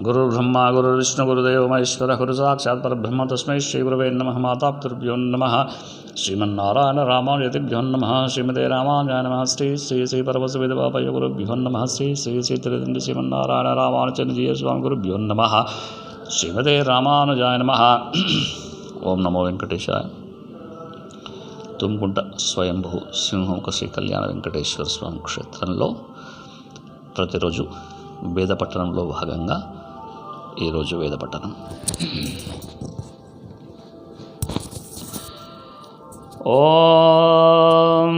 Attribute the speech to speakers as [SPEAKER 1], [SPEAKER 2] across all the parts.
[SPEAKER 1] गुरुर्ब्रह्मा गुरुर्विष्णु गुरुदेवो महेश्वरः गुरु साक्षात् परब्रह्म तस्मै श्री गुरवे नमः। मातापितृभ्यो नमः। श्रीमन्नारायण रामानुजतिभ्यो नमः। श्रीमते रामानुजाय नमः। श्री श्री श्री परमशिवदेवापय गुरुभ्यो नमः। श्री श्री श्री त्रिदण्ड श्रीमन्नारायण रामानुजनजीय स्वामी गुरुभ्यो नमः। श्रीमते रामानुजाय नमः। ओम नमो वेंकटेशाय। తుమ్కుంట స్వయంభూ సింహముఖ శ్రీ కళ్యాణ వెంకటేశ్వర స్వామి క్షేత్రంలో ప్రతిరోజు వేద పఠనంలో భాగంగా ఈరోజు వేద పఠనం. ఓం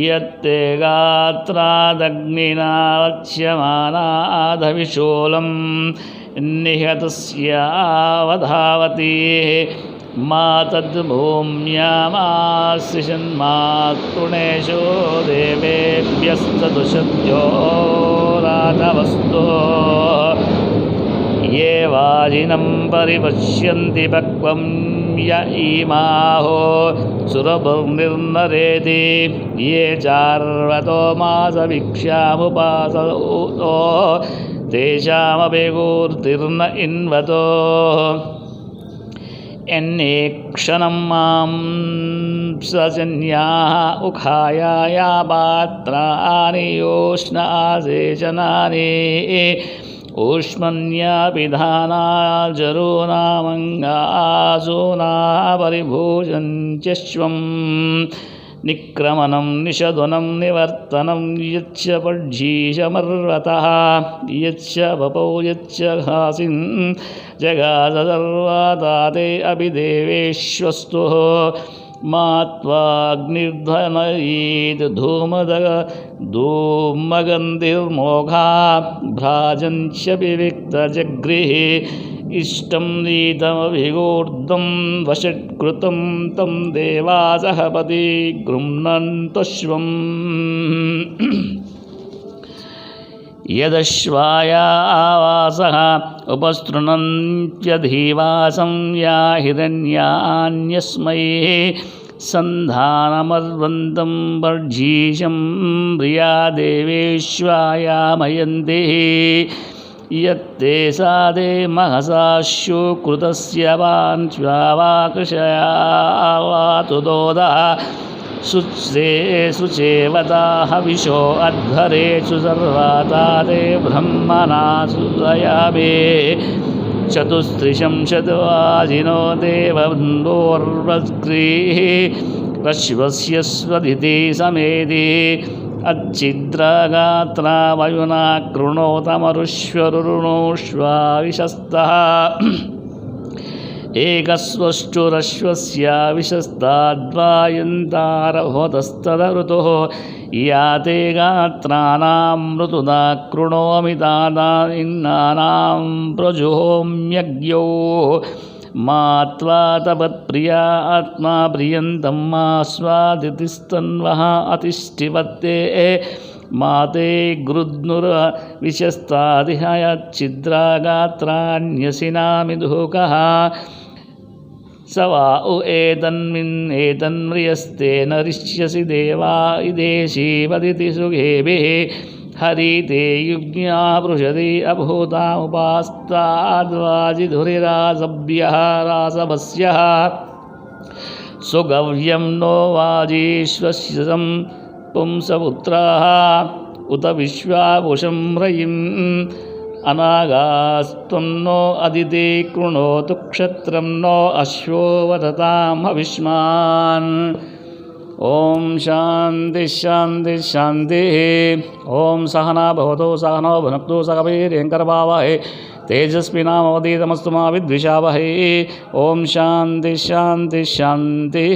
[SPEAKER 1] యత్తే గాత్రాదగ్నినా వచ్యమానాధవిశూలం నిహతస్యావధావతి మా తద్భూమ్యామాశిషన్మాతృణేషు దేవేభ్యస్తదుషద్యో రాధవస్తు ఏ వాజినం పరిపశ్యంతి పక్వం య ఈమాహో సురభిర్నిర్నరేతి ఏ చార్వతో మాసవిక్ష్యాముపాసతో తేషామభిగూర్తిర్న ఇన్వతో ఎన్నేక్షణం మాం సజన్యాః ఉఖాయా పాత్రాని యోష్ణ ఆసేచనాని ఊష్మన్యాపిధానాజరూనామంగాసూనా పరిభూషంత్యశ్వం నిక్రమణం నిషధునం నివర్తనం యచ్చ పడ్జీషమర్వతః యచ్చ వపౌ యచ్చ హాసిన్ జగాసర్వాతాతే అభిదేవేశ్వస్తు మాత్వాగ్నిర్ధనయీత్ ధూమగంధిర్మోఘా భ్రాజంచ వివిక్తజగృహ ఇష్టం నీతమభిగూర్ధం వషట్కృతం తం దేవాసహపతి గృహ్ణन्तశ్వం యదశ్వాయావాసః ఉపస్తృణంత్యధీవాసం యా హిరణ్యాన్యస్మై సంధానమర్వంతం బర్జీషం ప్రియా దేవేశ్వాయామయంతి యత్తే సాదే మహసాశ్యు కృతస్య వాంఛ్వావాకృషయావాతుదోదః శుచేవతా హవిషో అధ్వరేషు సర్వాతాదే బ్రహ్మణా సుదయామే చతుస్త్రిశం శతవాజినో దేవబంధోర్వక్రీః రశ్వస్య స్వధితి సమేది అచ్చిద్రగాత్రావయునా కృణోతమరుష్వరుణోష్వావిశస్తః ఏకస్వష్టురశ్వస్య విశస్తాద్వాయంతారహోతస్తదరుతుః యాతే గాత్రానాం మృతుదా కృణోమితానాం ప్రజుహోమ్యజ్ఞో మాత్వా తపత్ప్రియా ఆత్మా ప్రియంతం మాస్వాదితిస్తన్వః అతిష్ఠివత్తే మాతే గృద్నుర విశస్తాదిహయచ్చిద్రాగాత్రాన్యసినామిదుఃఖః స వా ఉ ఏతన్మ్రియస్తే నరిష్యసి దేవా ఇదేశీవదితి సుగేభిః హరితే యుజ్ఞా పృషతి అభూతాముపాస్తాద్వాజిధురిరాసభ్యः రాసభస్యः సుగవ్యం నో వాజీశ్వస్యం పుంసపుత్రాः ఉత విశ్వాపుషం రయిం అనాగాస్త్వం నో అదితి కృణోతు క్షత్రం నో అశ్వో వదతాం హవిష్మాన్. ఓం శాంతి శాంతి శాంతి. ఓం సహనా భవతు సహనో భునక్తు సహ వీర్యంకరవావహై తేజస్వినామవధీతమస్తు మా విద్విషావహై. ఓం శాంతి శాంతి శాంతి.